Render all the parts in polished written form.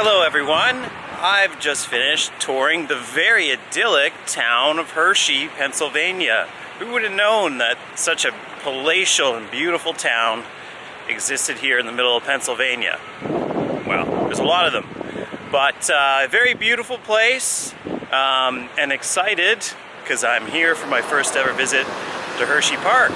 Hello everyone, I've just finished touring the very idyllic town of Hershey, Pennsylvania. Who would have known that such a palatial and beautiful town existed here in the middle of Pennsylvania? Well, there's a lot of them, but a very beautiful place, and excited because I'm here for my first ever visit to Hershey Park.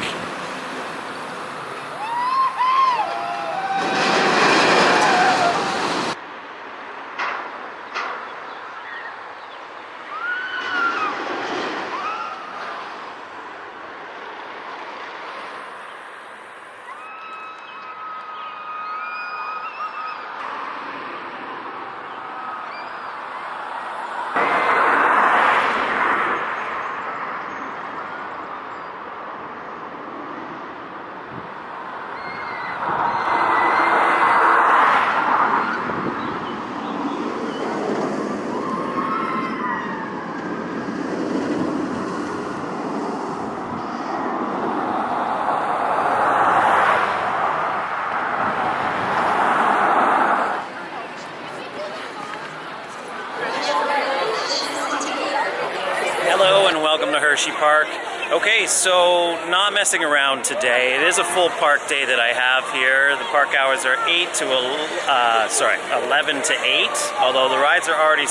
Hello and welcome to Hershey Park. Okay, so not messing around today. It is a full park day that I have here. The park hours are 11 to 8, although the rides are already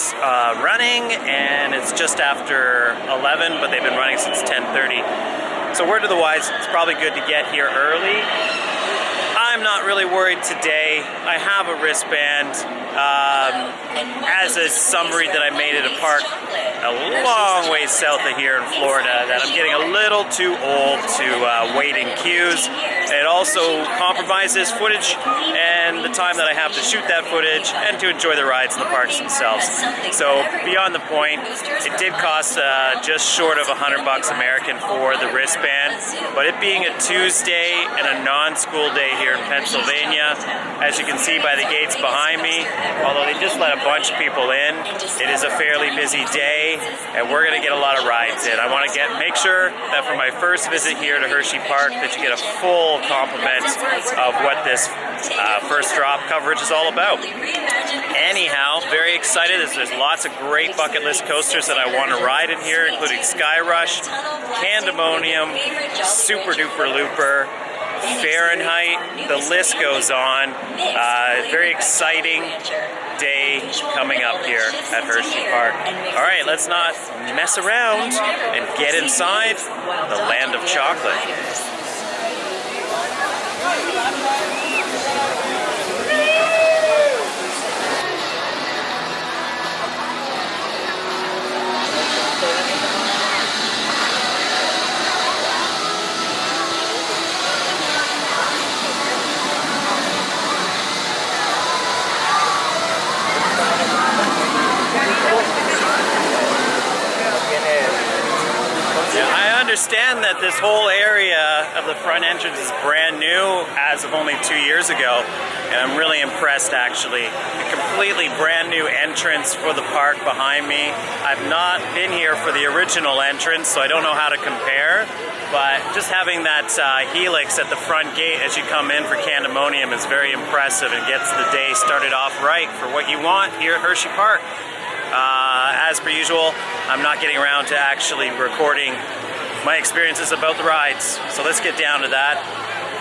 running and it's just after 11, but they've been running since 10:30. So word to the wise, it's probably good to get here early. I'm not really worried today. I have a wristband. As a summary that I made at a park a long way south of here in Florida, that I'm getting a little too old to wait in queues. It also compromises footage and the time that I have to shoot that footage and to enjoy the rides in the parks themselves. So beyond the point, it did cost just short of $100 American for the wristband, but it being a Tuesday and a non-school day here in Pennsylvania, as you can see by the gates behind me, although they just let a bunch of people in, it is a fairly busy day and we're going to get a lot of rides in. I want to make sure that for my first visit here to Hershey Park that you get a full complement of what this first drop coverage is all about. Anyhow, very excited as there's lots of great bucket list coasters that I want to ride in here, including Skyrush, Candymonium, Super Duper Looper, Fahrenheit, the list goes on. Very exciting day coming up here at Hershey Park. All right, let's not mess around and get inside the land of chocolate. I understand that this whole area of the front entrance is brand new as of only 2 years ago, and I'm really impressed actually. A completely brand new entrance for the park behind me. I've not been here for the original entrance, so I don't know how to compare, but just having that helix at the front gate as you come in for Candymonium is very impressive and gets the day started off right for what you want here at Hershey Park. As per usual, I'm not getting around to actually recording my experiences about the rides, so let's get down to that.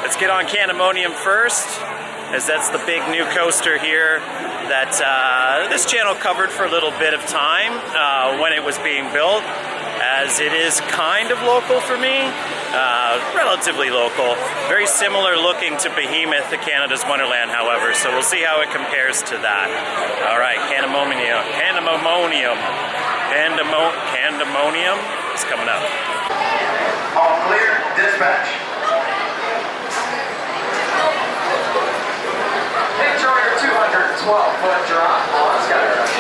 Let's get on Candymonium first, as that's the big new coaster here that this channel covered for a little bit of time when it was being built, as it is kind of local for me, relatively local. Very similar looking to Behemoth, the Canada's Wonderland, however, so we'll see how it compares to that. All right, Candymonium is coming up. All clear, dispatch. Enjoy your 212-foot drop on Skyrush.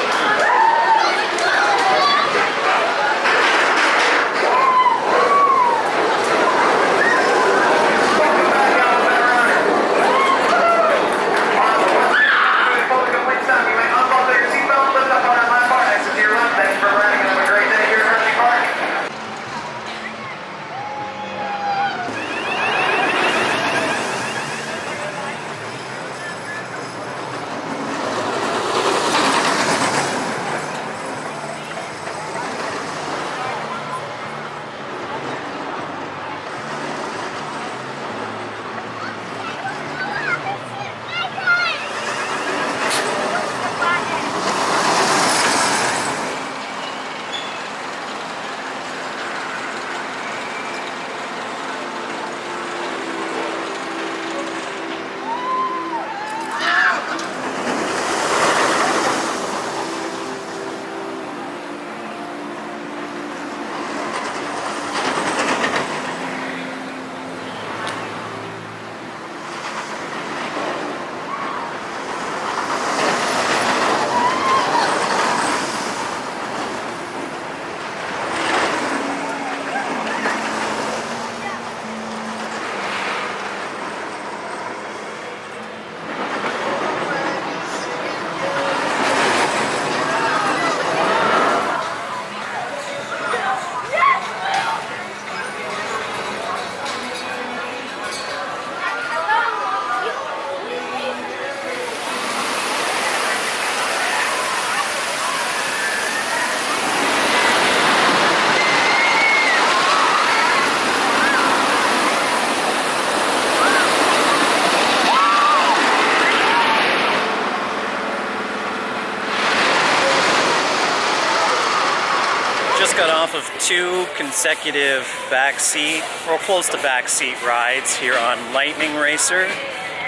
2 consecutive backseat, or close to backseat rides here on Lightning Racer.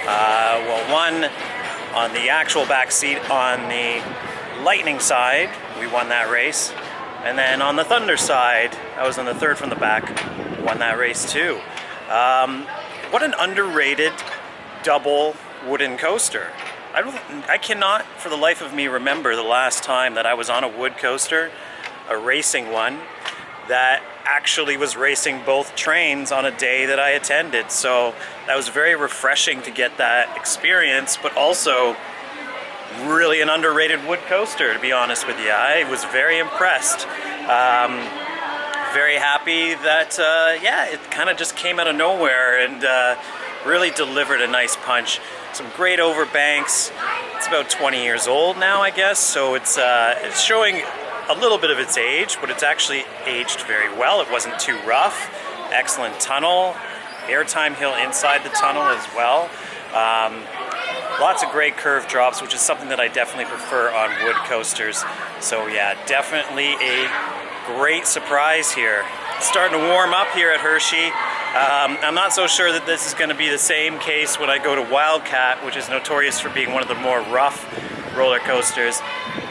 Well, one on the actual backseat on the Lightning side, we won that race. And then on the Thunder side, I was on the third from the back, won that race too. What an underrated double wooden coaster. I cannot for the life of me remember the last time that I was on a wood coaster, a racing one, that actually was racing both trains on a day that I attended. So that was very refreshing to get that experience, but also really an underrated wood coaster, to be honest with you. I was very impressed. Very happy that, yeah, it kind of just came out of nowhere and really delivered a nice punch. Some great overbanks. It's about 20 years old now, I guess, so it's showing a little bit of its age, but it's actually aged very well. It wasn't too rough. Excellent tunnel. Airtime hill inside the tunnel as well. Lots of great curve drops, which is something that I definitely prefer on wood coasters. So yeah, definitely a great surprise here. It's starting to warm up here at Hershey. I'm not so sure that this is going to be the same case when I go to Wildcat, which is notorious for being one of the more rough roller coasters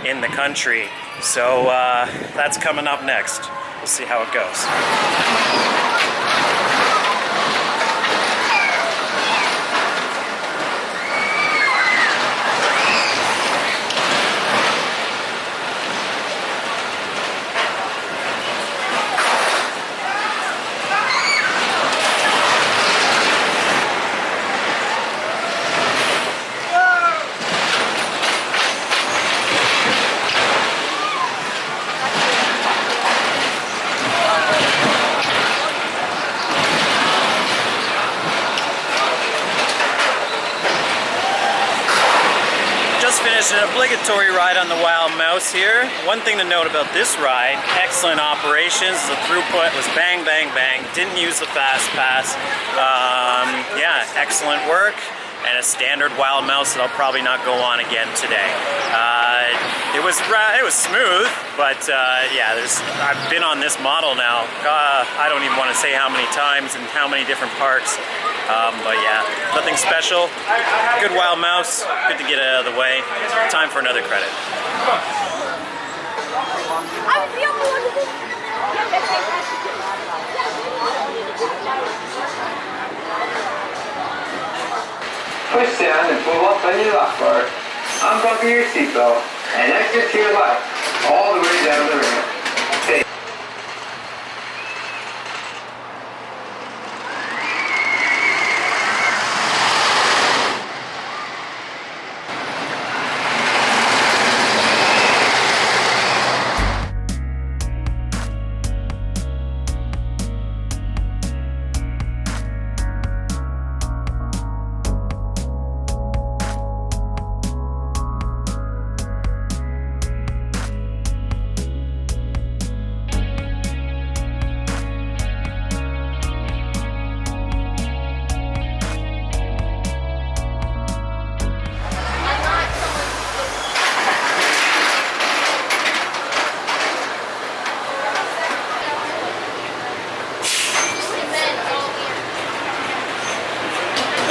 in the country. So that's coming up next. We'll see how it goes. Finished an obligatory ride on the Wild Mouse here. One thing to note about this ride, excellent operations. The throughput was bang, bang, bang. Didn't use the fast pass. Yeah, excellent work. And a standard Wild Mouse that I'll probably not go on again today. It was smooth, but yeah, I've been on this model now. I don't even want to say how many times and how many different parks. But yeah, nothing special. Good Wild Mouse. Good to get it out of the way. Time for another credit. Push down and pull up on your left bar. Unbuckle your seatbelt and exit to your left, all the way down the ramp.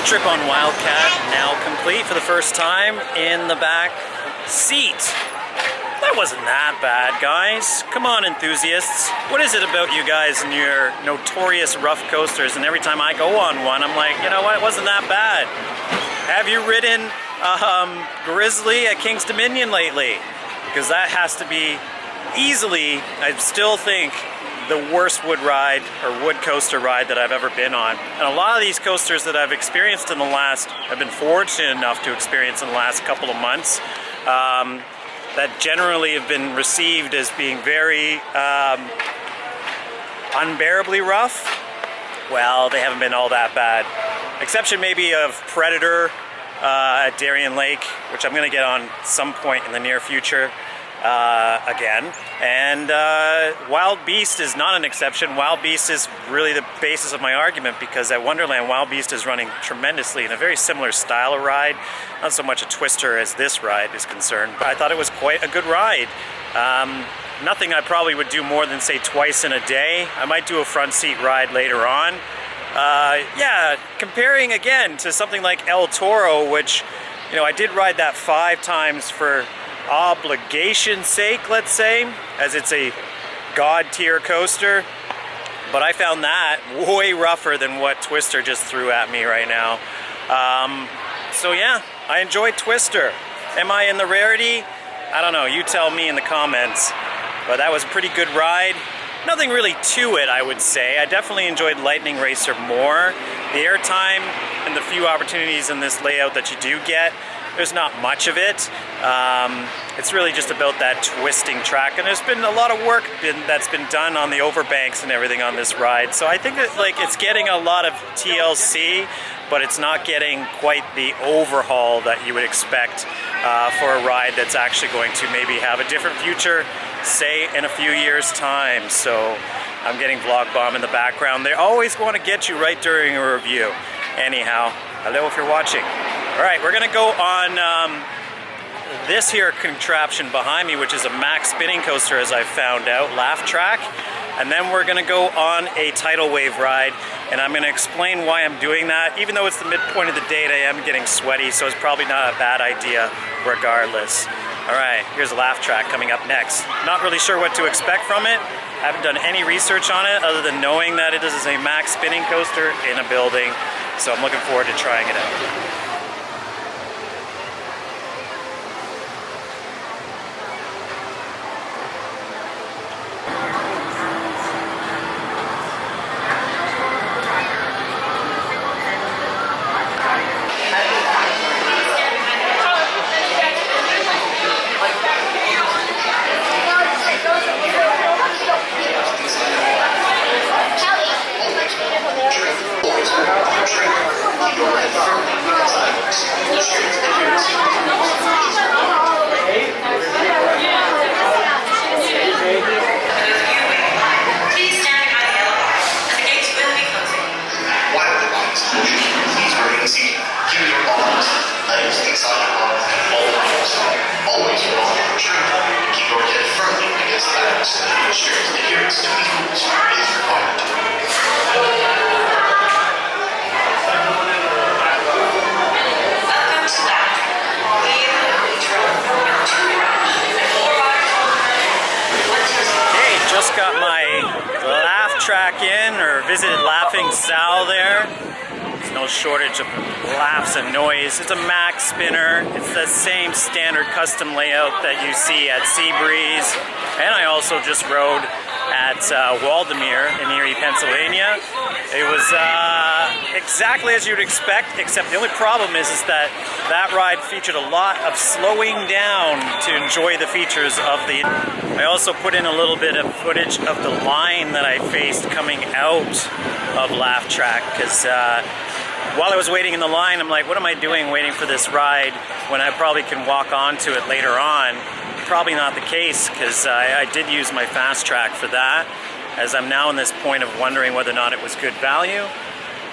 Trip on Wildcat now complete for the first time in the back seat. That wasn't that bad, guys. Come on, enthusiasts. What is it about you guys and your notorious rough coasters? And every time I go on one, I'm like, you know what? It wasn't that bad. Have you ridden Grizzly at King's Dominion lately? Because that has to be easily, I still think, the worst wood ride or wood coaster ride that I've ever been on. And a lot of these coasters that I've experienced in the last, I've been fortunate enough to experience in the last couple of months, that generally have been received as being very unbearably rough. Well, they haven't been all that bad. Exception maybe of Predator at Darien Lake, which I'm going to get on some point in the near future. Again, and Wild Beast is not an exception. Wild Beast is really the basis of my argument, because at Wonderland, Wild Beast is running tremendously in a very similar style of ride, not so much a twister as this ride is concerned, but I thought it was quite a good ride. nothing I probably would do more than say twice in a day. I might do a front seat ride later on. Yeah, comparing again to something like El Toro, which, you know, I did ride that 5 times for obligation's sake, let's say, as it's a god tier coaster. But I found that way rougher than what Twister just threw at me right now. So yeah, I enjoyed Twister. Am I in the rarity? I don't know, you tell me in the comments. But that was a pretty good ride. Nothing really to it, I would say. I definitely enjoyed Lightning Racer more. The airtime and the few opportunities in this layout that you do get, there's not much of it. It's really just about that twisting track, and there's been a lot of work that's been done on the overbanks and everything on this ride. So I think that, like, it's getting a lot of TLC, but it's not getting quite the overhaul that you would expect for a ride that's actually going to maybe have a different future, say in a few years' time. So I'm getting Vlog Bomb in the background. They always want to get you right during a review. Anyhow, hello if you're watching. All right, we're gonna go on this here contraption behind me, which is a max spinning coaster, as I found out, Laugh Track. And then we're gonna go on a tidal wave ride, and I'm gonna explain why I'm doing that. Even though it's the midpoint of the date, I am getting sweaty, so it's probably not a bad idea regardless. All right, here's a Laugh Track coming up next. Not really sure what to expect from it. I haven't done any research on it other than knowing that it is a max spinning coaster in a building, so I'm looking forward to trying it out. Just got my Laugh Track in, or visited Laughing Sal there. There's no shortage of laughs and noise. It's a max spinner. It's the same standard custom layout that you see at Seabreeze. And I also just rode at Waldemere in Erie, Pennsylvania. It was exactly as you'd expect, except the only problem is that that ride featured a lot of slowing down to enjoy the features of the... I also put in a little bit of footage of the line that I faced coming out of Laugh Track, because while I was waiting in the line, I'm like, what am I doing waiting for this ride when I probably can walk onto it later on? Probably not the case, because I did use my fast track for that, as I'm now in this point of wondering whether or not it was good value.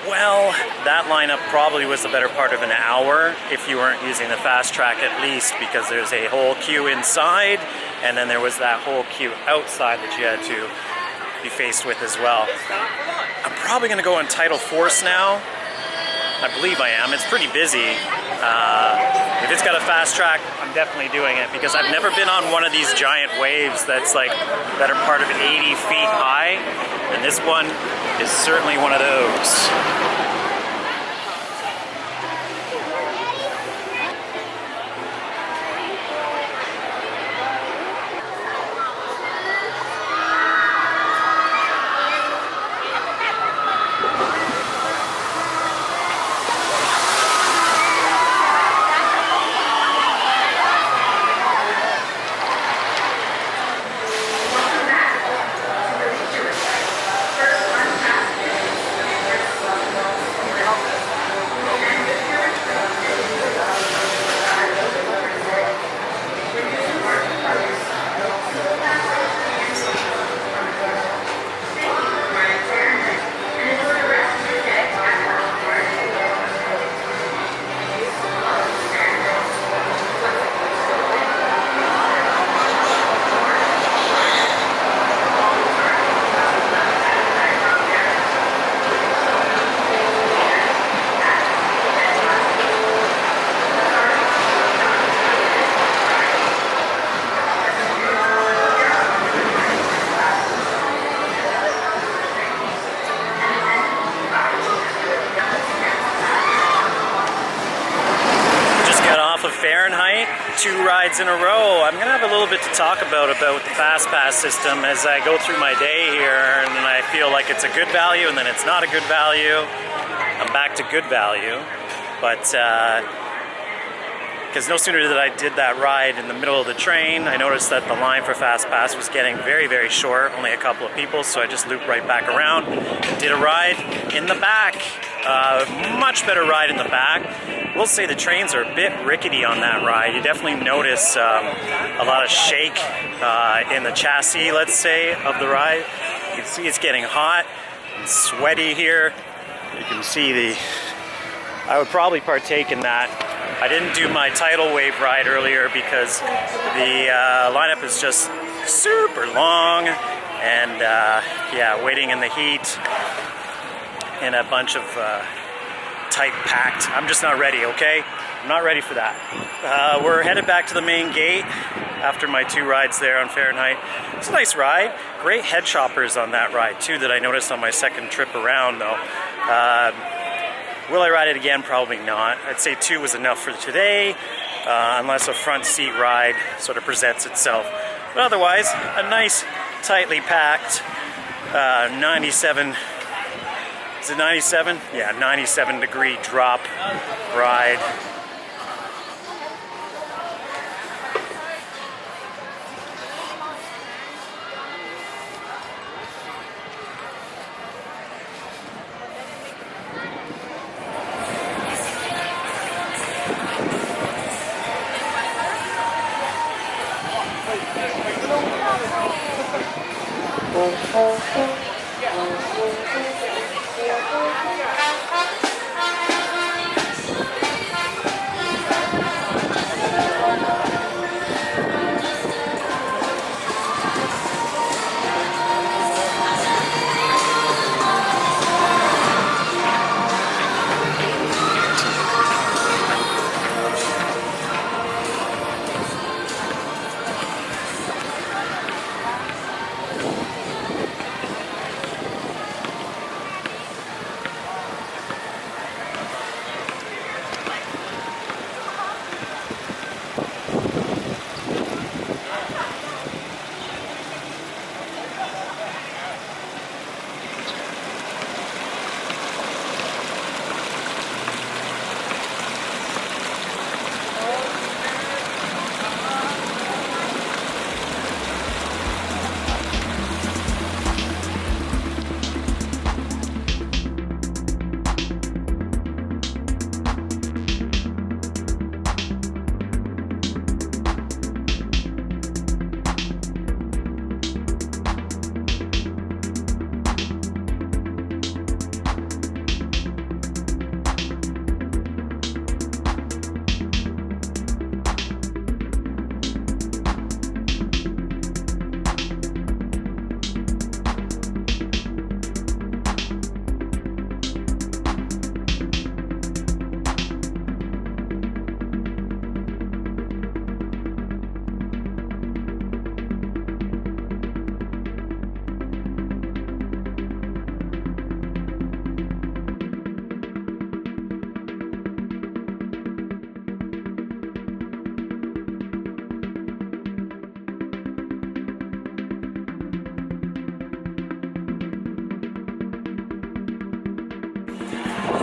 Well, that lineup probably was the better part of an hour if you weren't using the fast track, at least, because there's a whole queue inside, and then there was that whole queue outside that you had to be faced with as well. I'm probably going to go on Tidal Force now. I believe I am. It's pretty busy. If it's got a fast track, I'm definitely doing it, because I've never been on one of these giant waves that's like that are part of 80 feet high, and this one is certainly one of those. Fahrenheit, 2 rides in a row. I'm gonna have a little bit to talk about the Fast Pass system as I go through my day here, and I feel like it's a good value and then it's not a good value. I'm back to good value, but because no sooner did I did that ride in the middle of the train, I noticed that the line for Fast Pass was getting very, very short, only a couple of people, so I just looped right back around, did a ride in the back. Much better ride in the back. We'll say the trains are a bit rickety on that ride. You definitely notice a lot of shake in the chassis, let's say, of the ride. You can see it's getting hot and sweaty here. You can see I would probably partake in that. I didn't do my tidal wave ride earlier because the lineup is just super long, and yeah, waiting in the heat in a bunch of tight packed. I'm just not ready, okay? I'm not ready for that. We're headed back to the main gate after my 2 rides there on Fahrenheit. It's a nice ride. Great head choppers on that ride too that I noticed on my second trip around though. Will I ride it again? Probably not. I'd say 2 was enough for today, unless a front seat ride sort of presents itself. But otherwise, a nice, tightly packed 97, is it 97? Yeah, 97 degree drop ride.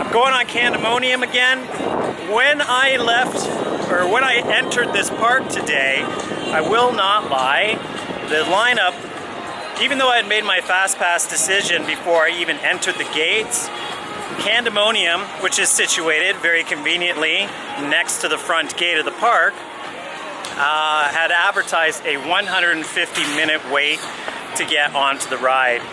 Going on candymonium again. When I left, or when I entered this park today, I will not lie, the lineup, even though I had made my Fast Pass decision before I even entered the gates, candymonium, which is situated very conveniently next to the front gate of the park, had advertised a 150-minute wait to get onto the ride.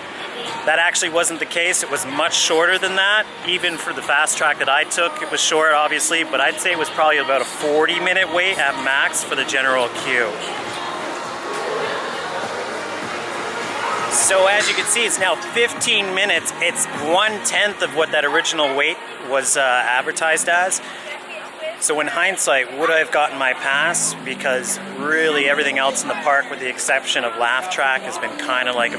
That actually wasn't the case. It was much shorter than that. Even for the fast track that I took, it was short, obviously, but I'd say it was probably about a 40-minute wait at max for the general queue. So as you can see, it's now 15 minutes. It's 1/10 of what that original wait was advertised as. So in hindsight, would I have gotten my pass? Because really everything else in the park, with the exception of Laugh Track, has been kind of like a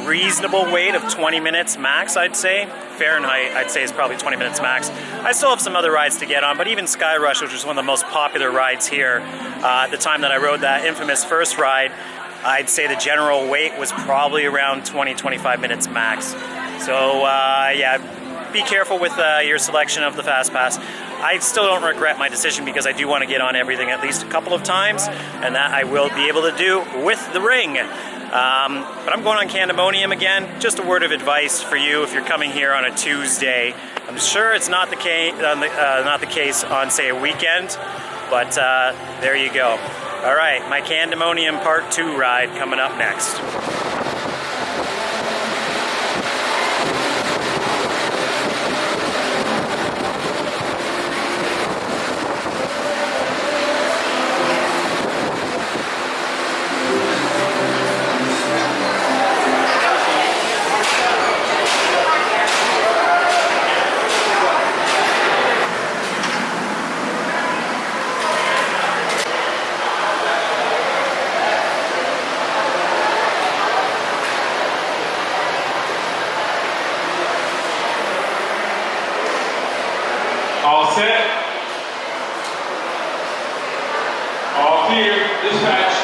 reasonable wait of 20 minutes max, I'd say. Fahrenheit, I'd say, is probably 20 minutes max. I still have some other rides to get on, but even Skyrush, which was one of the most popular rides here, at the time that I rode that infamous first ride, I'd say the general wait was probably around 20-25 minutes max. So yeah, be careful with your selection of the Fast Pass. I still don't regret my decision because I do want to get on everything at least a couple of times, and that I will be able to do with the ring. But I'm going on candymonium again. Just a word of advice for you if you're coming here on a Tuesday. I'm sure it's not the case on, say, a weekend, but there you go. All right, my candymonium Part 2 ride coming up next. All set. All clear. Dispatch.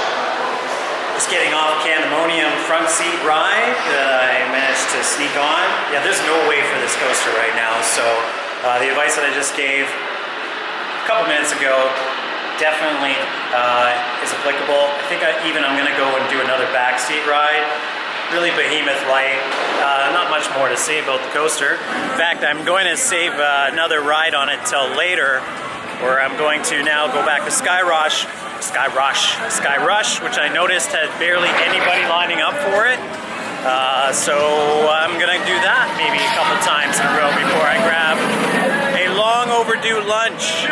Just getting off candymonium front seat ride that I managed to sneak on. Yeah, there's no way for this coaster right now, so the advice that I just gave a couple minutes ago definitely is applicable. I think I'm going to go and do another backseat ride. Really behemoth light. Not much more to say about the coaster. In fact, I'm going to save another ride on it till later, where I'm going to now go back to Skyrush, which I noticed had barely anybody lining up for it. So I'm gonna do that maybe a couple times in a row before I grab a long overdue lunch.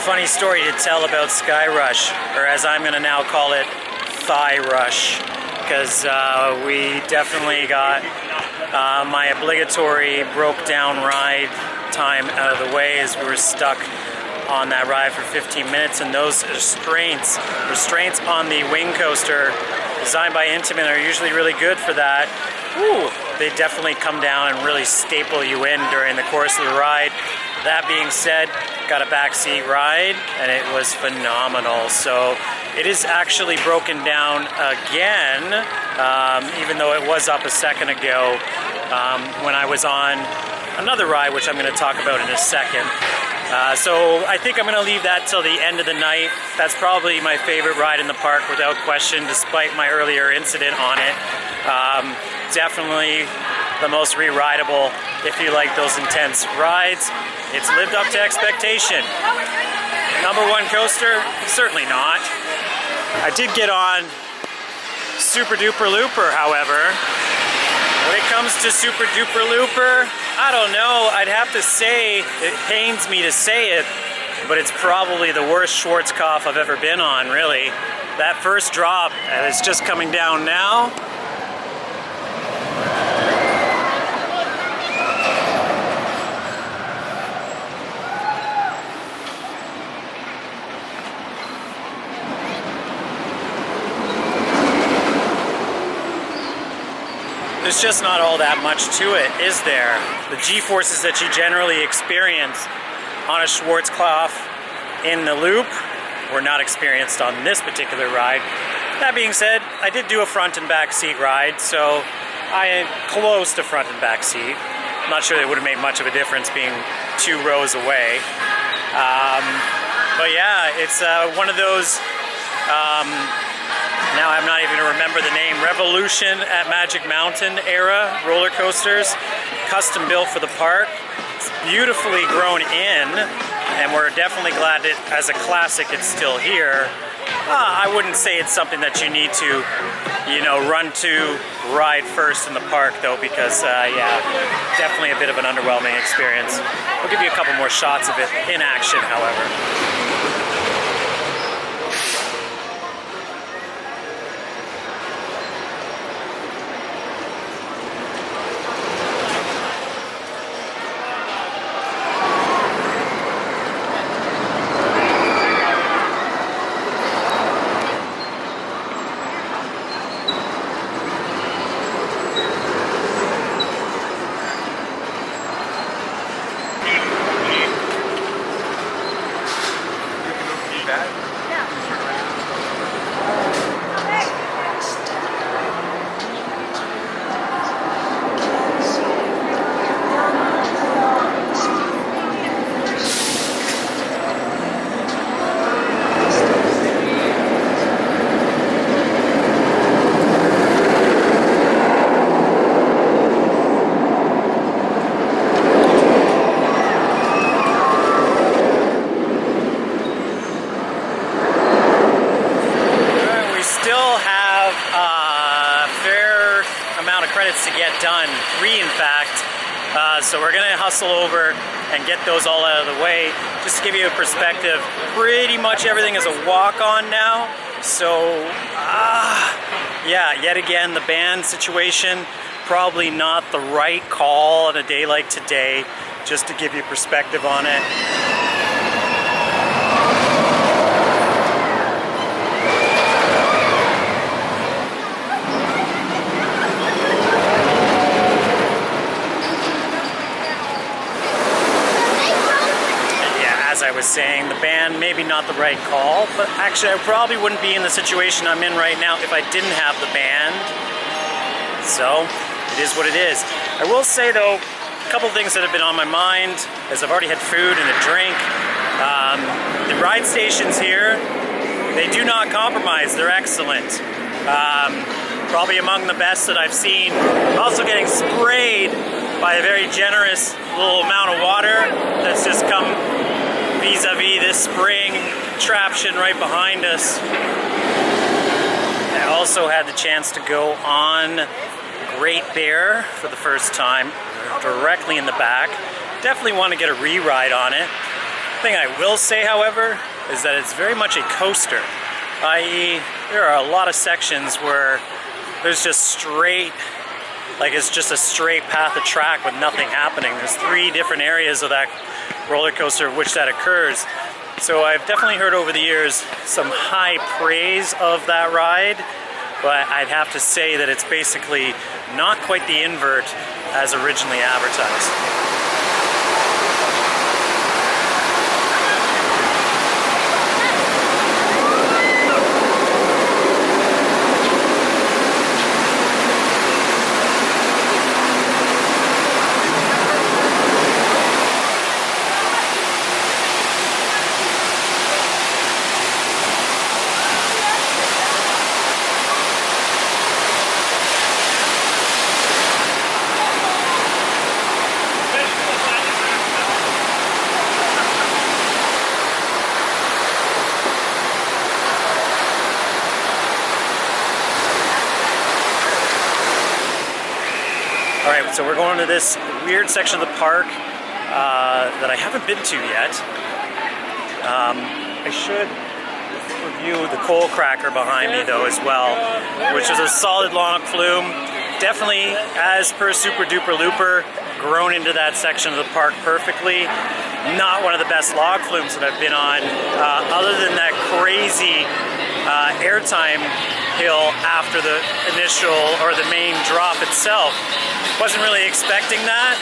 Funny story to tell about Skyrush, or as I'm going to now call it, Thigh Rush, because we definitely got my obligatory broke down ride time out of the way as we were stuck on that ride for 15 minutes, and those restraints on the wing coaster designed by Intamin are usually really good for that. Ooh, they definitely come down and really staple you in during the course of the ride. That being said, got a backseat ride and it was phenomenal. So it is actually broken down again, even though it was up a second ago when I was on another ride, which I'm going to talk about in a second. So I think I'm going to leave that till the end of the night. That's probably my favorite ride in the park without question, despite my earlier incident on it. Definitely the most re-rideable if you like those intense rides. It's lived up to expectation. Number one coaster? Certainly not. I did get on Super Duper Looper, however. When it comes to Super Duper Looper, I don't know. I'd have to say, it pains me to say it, but it's probably the worst Schwarzkopf I've ever been on, really. That first drop, and it's just coming down now. There's just not all that much to it, is there? The G-forces that you generally experience on a Schwarzkopf in the loop were not experienced on this particular ride. That being said, I did do a front and back seat ride, so I am close to front and back seat. I'm not sure it would have made much of a difference being 2 rows away. But yeah, it's one of those now I'm not even going to remember the name, Revolution at Magic Mountain era roller coasters, custom built for the park. It's beautifully grown in. and we're definitely glad that as a classic it's still here. I wouldn't say it's something that you need to, run to ride first in the park though, because yeah, definitely a bit of an underwhelming experience. I'll give you a couple more shots of it in action, however. To get done, 3 in fact, so we're gonna hustle over and get those all out of the way. Just to give you a perspective, pretty much everything is a walk-on now, so yeah, yet again the band situation, probably not the right call on a day like today, just to give you perspective on it. As I was saying, the band, maybe not the right call, but actually I probably wouldn't be in the situation I'm in right now if I didn't have the band. So, it is what it is. I will say though, a couple things that have been on my mind, as I've already had food and a drink. The ride stations here, they do not compromise, they're excellent. Probably among the best that I've seen. Also getting sprayed by a very generous little amount of water that's just come vis-a-vis this spring contraption right behind us. I also had the chance to go on Great Bear for the first time, directly in the back. Definitely want to get a re-ride on it. The thing I will say, however, is that it's very much a coaster, i.e. there are a lot of sections where there's just straight, like it's just a straight path of track with nothing happening. There's 3 different areas of that roller coaster of which that occurs. So I've definitely heard over the years some high praise of that ride, but I'd have to say that it's basically not quite the invert as originally advertised. Alright, so we're going to this weird section of the park that I haven't been to yet. I should review the coal cracker behind me though as well, which is a solid long flume. Definitely, as per Super Duper Looper, grown into that section of the park perfectly. Not one of the best log flumes that I've been on, other than that crazy airtime hill after the initial or the main drop itself. Wasn't really expecting that.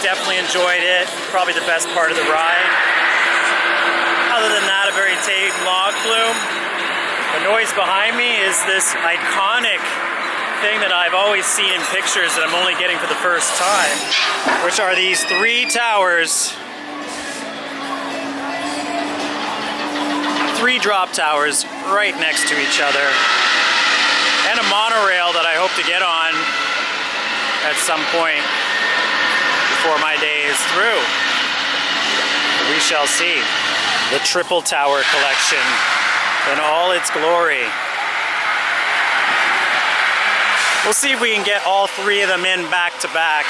Definitely enjoyed it. Probably the best part of the ride. Other than that, a very tame log flume. The noise behind me is this iconic thing that I've always seen in pictures that I'm only getting for the first time, which are these 3 towers. 3 drop towers right next to each other, and a monorail that I hope to get on at some point before my day is through. We shall see. The Triple Tower collection in all its glory. We'll see if we can get all three of them in back to back.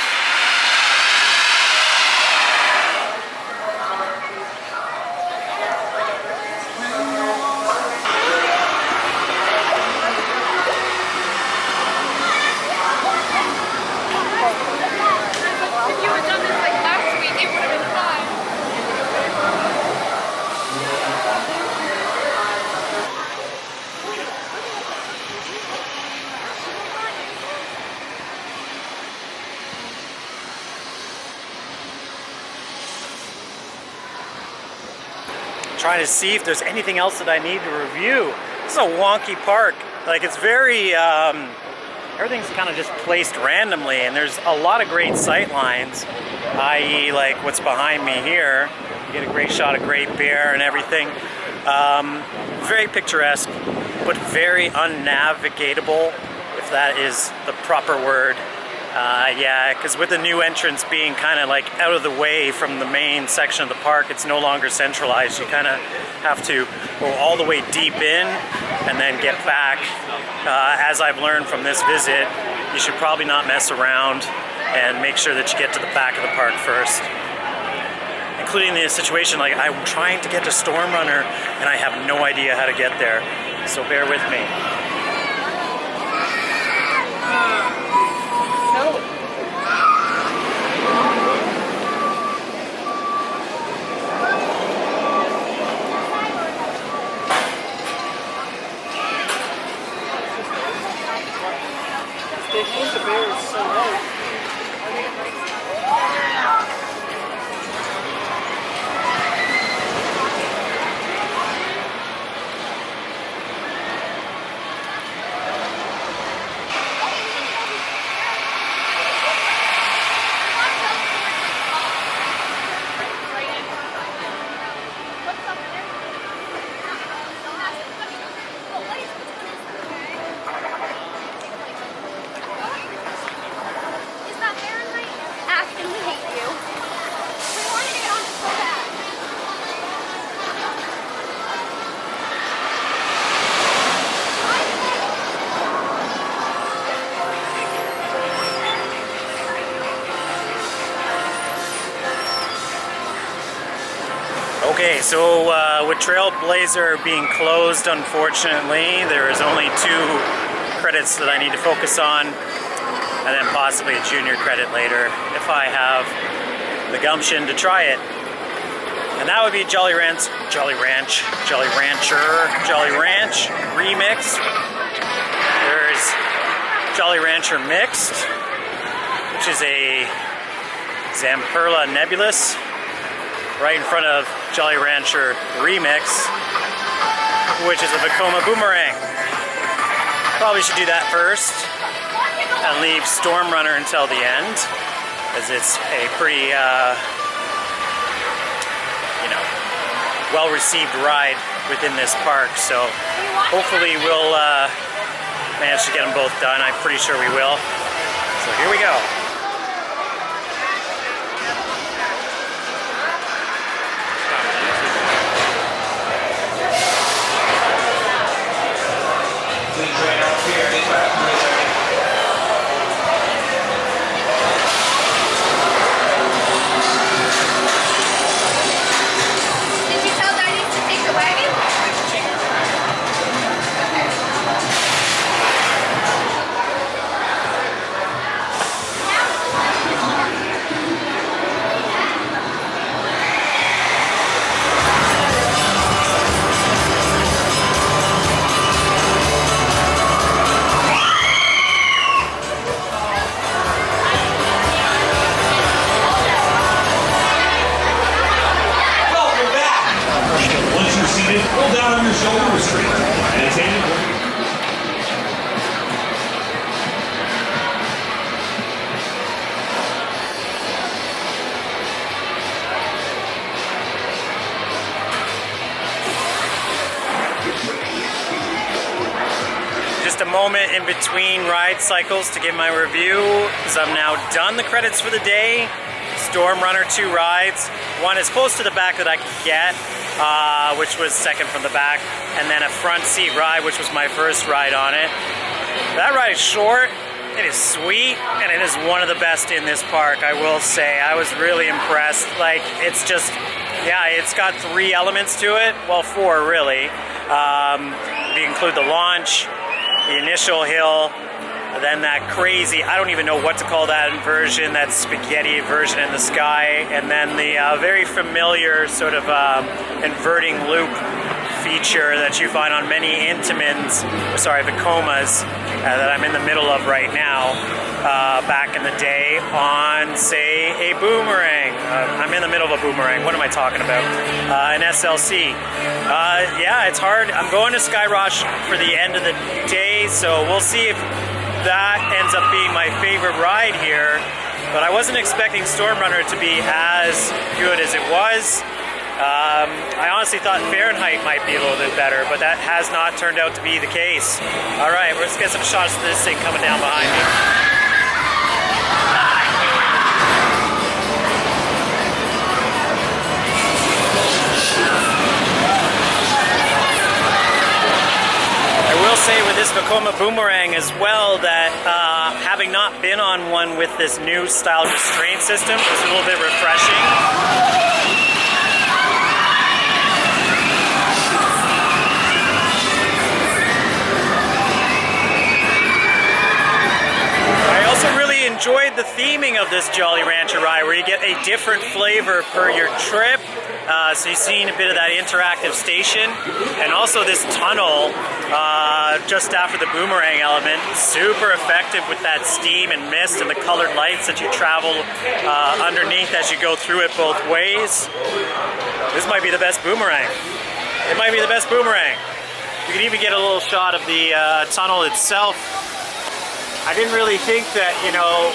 If you had done this like last week, it would have been fine. Trying to see if there's anything else that I need to review. This is a wonky park. Like, it's very, everything's kind of just placed randomly, and there's a lot of great sight lines, i.e. like what's behind me here. You get a great shot of Great Bear and everything. Very picturesque, but very unnavigatable, if that is the proper word. Yeah, because with the new entrance being kind of like out of the way from the main section of the park, it's no longer centralized. You kind of have to go all the way deep in and then get back. As I've learned from this visit, you should probably not mess around and make sure that you get to the back of the park first. Including the situation like I'm trying to get to Storm Runner and I have no idea how to get there. So bear with me. The bear is so low. Okay, so with Trailblazer being closed, unfortunately, there is only 2 credits that I need to focus on, and then possibly a junior credit later if I have the gumption to try it. And that would be Jolly Rancher Remix. There's Jolly Rancher Mixed, which is a Zamperla Nebulous, right in front of Jolly Rancher Remix, which is a Vekoma Boomerang. Probably should do that first and leave Storm Runner until the end, as it's a pretty, well-received ride within this park. So hopefully we'll manage to get them both done. I'm pretty sure we will. So here we go. Did you tell Daddy to take the wagon? Welcome back. Once you're seated, pull down on your shoulder restraint and attain it. Just a moment in between ride cycles to give my review, because I'm now done the credits for the day. Storm Runner 2 rides. One as close to the back that I could get, which was second from the back, and then a front seat ride, which was my first ride on it. That ride is short, it is sweet, and it is one of the best in this park, I will say. I was really impressed. Like, it's just, yeah, it's got 3 elements to it. Well, 4 really. If you include the launch, the initial hill, then that crazy, I don't even know what to call that inversion, that spaghetti version in the sky, and then the very familiar sort of inverting loop feature that you find on many Intamins, Vekomas, that I'm in the middle of right now. Back in the day on, say, a Boomerang. I'm in the middle of a Boomerang. What am I talking about? An SLC. Yeah, it's hard. I'm going to Skyrush for the end of the day, so we'll see if that ends up being my favorite ride here. But I wasn't expecting Storm Runner to be as good as it was. I honestly thought Fahrenheit might be a little bit better, but that has not turned out to be the case. All right, let's get some shots of this thing coming down behind me. I will say with this Vekoma Boomerang as well that having not been on one with this new style restraint system, it's a little bit refreshing. I also really enjoyed the theming of this Jolly Rancher ride, where you get a different flavor per your trip. So you've seen a bit of that interactive station, and also this tunnel just after the Boomerang element. Super effective with that steam and mist and the colored lights that you travel underneath as you go through it both ways. This might be the best Boomerang. It might be the best Boomerang. You can even get a little shot of the tunnel itself. I didn't really think that, you know,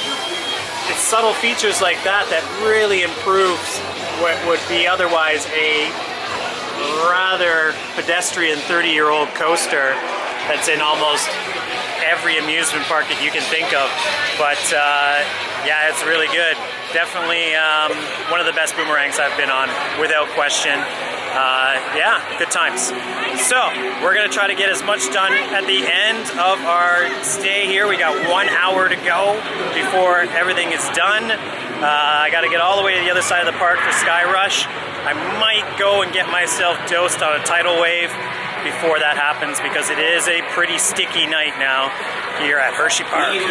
it's subtle features like that that really improves what would be otherwise a rather pedestrian 30-year-old coaster that's in almost every amusement park that you can think of. But yeah, it's really good. Definitely one of the best Boomerangs I've been on, without question. Yeah, good times. So, we're going to try to get as much done at the end of our stay here. We got 1 hour to go before everything is done. I got to get all the way to the other side of the park for Skyrush. I might go and get myself dosed on a tidal wave before that happens, because it is a pretty sticky night now here at Hershey Park. May I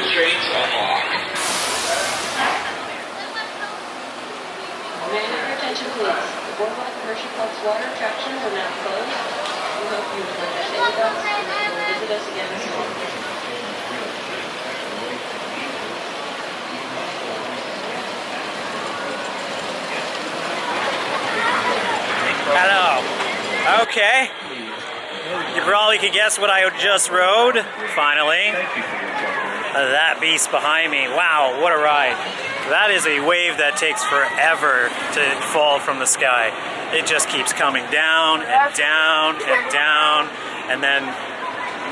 have your attention, please? The boardwalk at Hershey Park's water attractions are now closed. We hope you would like to stay with us and that you will visit us again soon. Hello. Okay. You probably can guess what I just rode. Finally. That beast behind me. Wow, what a ride. That is a wave that takes forever to fall from the sky. It just keeps coming down and down and down, and then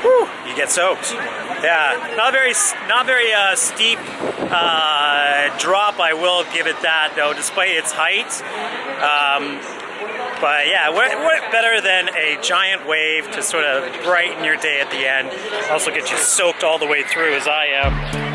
whew, you get soaked. Yeah, not very steep drop, I will give it that though, despite its height. But yeah, what better than a giant wave to sort of brighten your day at the end. Also get you soaked all the way through as I am.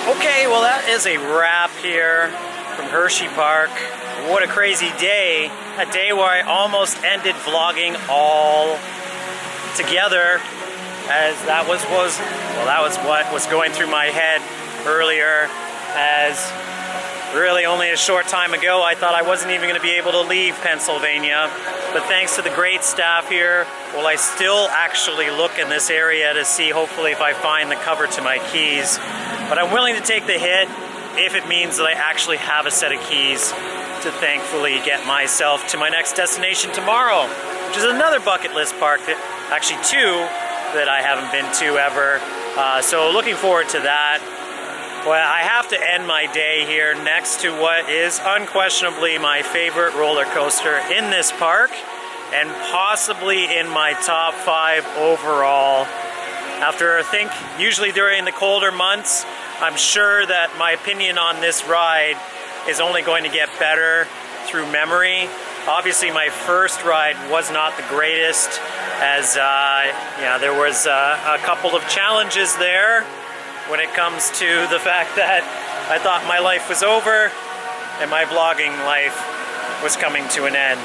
Okay, well that is a wrap here from Hershey Park. What a crazy day. A day where I almost ended vlogging all together, as that was what was going through my head earlier, as really only a short time ago I thought I wasn't even going to be able to leave Pennsylvania. But thanks to the great staff here, will I still actually look in this area to see hopefully if I find the cover to my keys. But I'm willing to take the hit if it means that I actually have a set of keys to thankfully get myself to my next destination tomorrow, which is another bucket list park, that actually two that I haven't been to ever. So looking forward to that. Well, I have to end my day here next to what is unquestionably my favorite roller coaster in this park, and possibly in my top 5 overall. After I think usually during the colder months, I'm sure that my opinion on this ride is only going to get better through memory. Obviously my first ride was not the greatest, as there was a couple of challenges there when it comes to the fact that I thought my life was over and my vlogging life was coming to an end.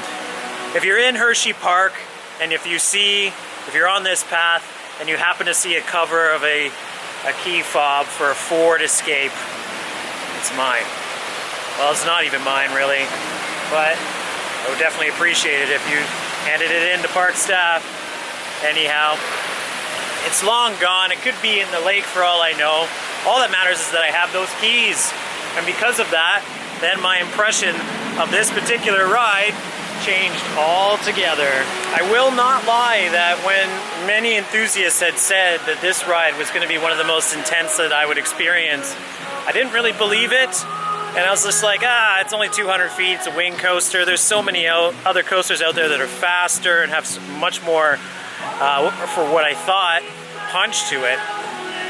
If you're in Hershey Park, and if you're on this path and you happen to see a cover of a key fob for a Ford Escape, it's mine. Well, it's not even mine really, but I would definitely appreciate it if you handed it in to park staff. Anyhow, it's long gone. It could be in the lake for all I know. All that matters is that I have those keys. And because of that, then my impression of this particular ride changed altogether. I will not lie that when many enthusiasts had said that this ride was going to be one of the most intense that I would experience, I didn't really believe it. And I was just like, it's only 200 feet, it's a wing coaster. There's so many other coasters out there that are faster and have much more, for what I thought, punch to it.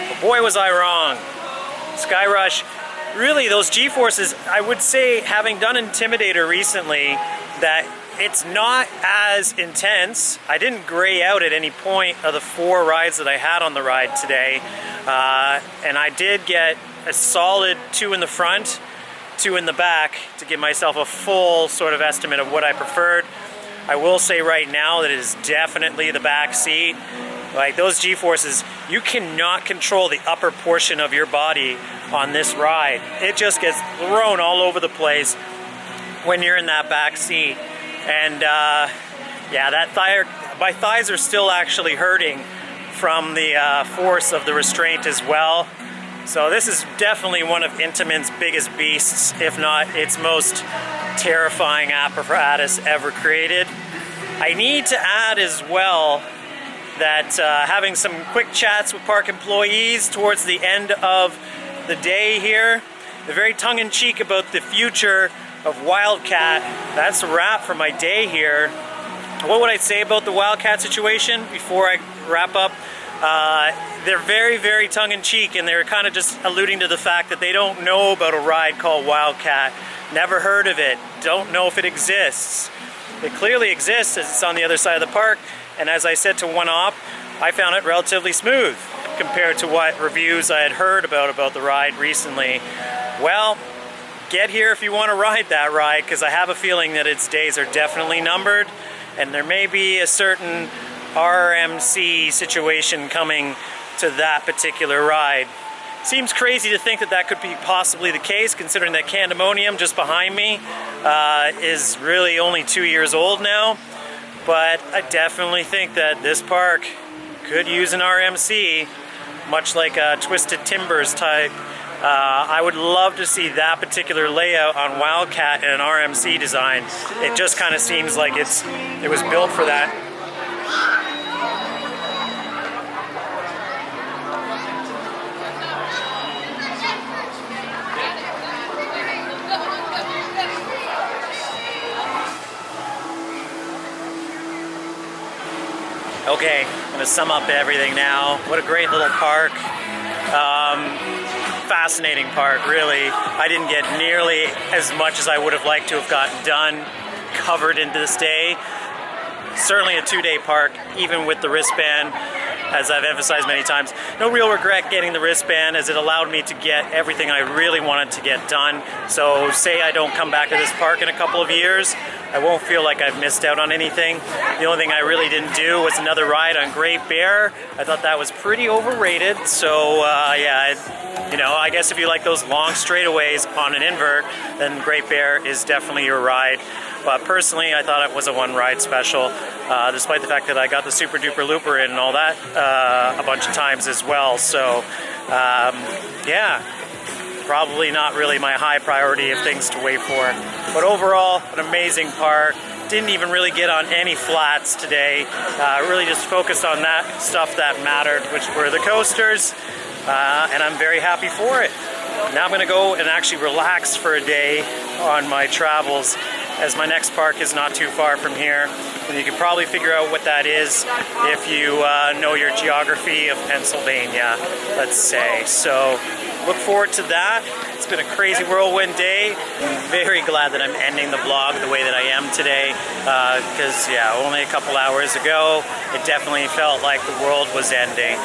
But boy was I wrong. Skyrush, really those G-forces, I would say, having done Intimidator recently, that it's not as intense. I didn't gray out at any point of the 4 rides that I had on the ride today. And I did get a solid 2 in the front, 2 in the back, to give myself a full sort of estimate of what I preferred. I will say right now that it is definitely the back seat. Like those G-forces, you cannot control the upper portion of your body on this ride. It just gets thrown all over the place when you're in that back seat. And my thighs are still actually hurting from the force of the restraint as well. So this is definitely one of Intamin's biggest beasts, if not its most terrifying apparatus ever created. I need to add as well that having some quick chats with park employees towards the end of the day here, they're very tongue-in-cheek about the future of Wildcat. That's a wrap for my day here. What would I say about the Wildcat situation before I wrap up? They're very, very tongue-in-cheek, and they're kind of just alluding to the fact that they don't know about a ride called Wildcat. Never heard of it. Don't know if it exists. It clearly exists, as it's on the other side of the park, and as I said to one op, I found it relatively smooth compared to what reviews I had heard about the ride recently. Well, get here if you want to ride that ride, because I have a feeling that its days are definitely numbered, and there may be a certain RMC situation coming to that particular ride. Seems crazy to think that that could be possibly the case, considering that candymonium just behind me is really only 2 years old now. But I definitely think that this park could use an RMC, much like a Twisted Timbers type. I would love to see that particular layout on Wildcat in an RMC design. It just kind of seems like it was built for that. Okay, I'm going to sum up everything now. What a great little park. Fascinating park, really. I didn't get nearly as much as I would have liked to have gotten done, covered into this day. Certainly a 2-day park, even with the wristband. as I've emphasized many times. No real regret getting the wristband, as it allowed me to get everything I really wanted to get done. So say I don't come back to this park in a couple of years, I won't feel like I've missed out on anything. The only thing I really didn't do was another ride on Great Bear. I thought that was pretty overrated. So I guess if you like those long straightaways on an invert, then Great Bear is definitely your ride. But personally, I thought it was a one-ride special, despite the fact that I got the Super Duper Looper in and all that a bunch of times as well. So, probably not really my high priority of things to wait for. But overall, an amazing park. Didn't even really get on any flats today. Really just focused on that stuff that mattered, which were the coasters, and I'm very happy for it. Now I'm going to go and actually relax for a day on my travels, as my next park is not too far from here. And you can probably figure out what that is if you know your geography of Pennsylvania, let's say. So look forward to that. It's been a crazy whirlwind day. I'm very glad that I'm ending the vlog the way that I am today, because only a couple hours ago it definitely felt like the world was ending.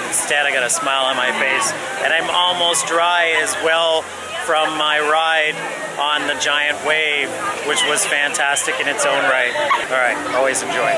Instead, I got a smile on my face, and I'm almost dry as well from my ride on the giant wave, which was fantastic in its own right. All right, always enjoy.